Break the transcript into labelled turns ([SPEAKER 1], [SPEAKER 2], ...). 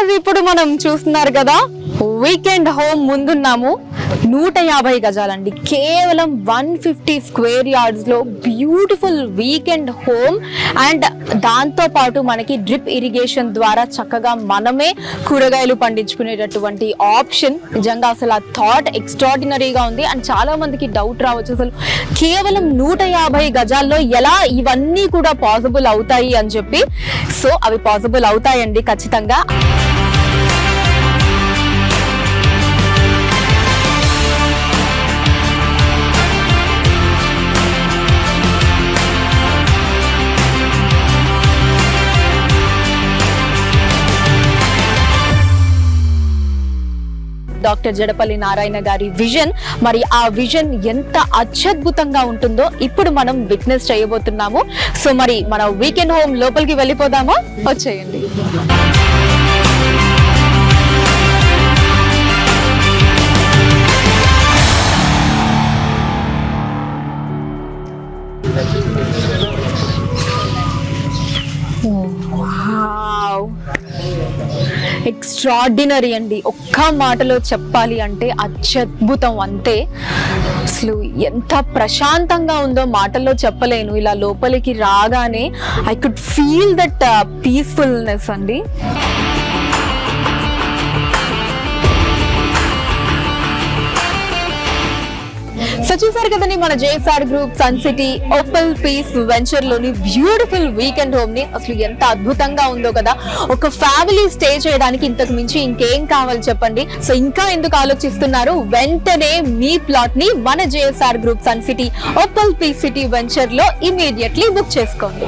[SPEAKER 1] Guys ఇప్పుడు మనం చూస్తున్నారు కదా వీకెండ్ హోమ్ ముందున్నాము. 150 గజాలండి, కేవలం 150 స్క్వేర్ యార్డ్స్ లో బ్యూటిఫుల్ వీకెండ్ హోమ్. అండ్ దాంతో పాటు మనకి డ్రిప్ ఇరిగేషన్ ద్వారా చక్కగా మనమే కూరగాయలు పండించుకునేటటువంటి ఆప్షన్. నిజంగా అసలు ఆ థాట్ ఎక్స్ట్రాడినరీగా ఉంది. అండ్ చాలా మందికి డౌట్ రావచ్చు, అసలు కేవలం 150 గజాల్లో ఎలా ఇవన్నీ కూడా పాసిబుల్ అవుతాయి అని చెప్పి. సో అవి పాసిబుల్ అవుతాయండి ఖచ్చితంగా. డాక్టర్ జడపల్లి నారాయణ గారి విజన్, మరి ఆ విజన్ ఎంత అత్యద్భుతంగా ఉంటుందో ఇప్పుడు మనం విట్నెస్ చేయబోతున్నాము. సో మరి మన వీకెండ్ హోమ్ లోపలికి వెళ్ళిపోదామా? వచ్చేయండి. ఎక్స్ట్రాడినరీ అండి, ఒక్క మాటలో చెప్పాలి అంటే అత్యద్భుతం అంతే. అసలు ఎంత ప్రశాంతంగా ఉందో మాటల్లో చెప్పలేను. ఇలా లోపలికి రాగానే I could feel that peacefulness అండి. సో చూసారు కదండి మన JSR group Sun City Opal Peace venture లోని బ్యూటిఫుల్ వీకెండ్ హోమ్ ని. అసలు ఎంత అద్భుతంగా ఉందో కదా. ఒక ఫ్యామిలీ స్టే చేయడానికి ఇంతకు మించి ఇంకేం కావాలి చెప్పండి. సో ఇంకా ఎందుకు ఆలోచిస్తున్నారు? వెంటనే మీ ప్లాట్ ని మన JSR group Sun City Opal Peace City venture లో ఇమీడియట్లీ బుక్ చేసుకోండి.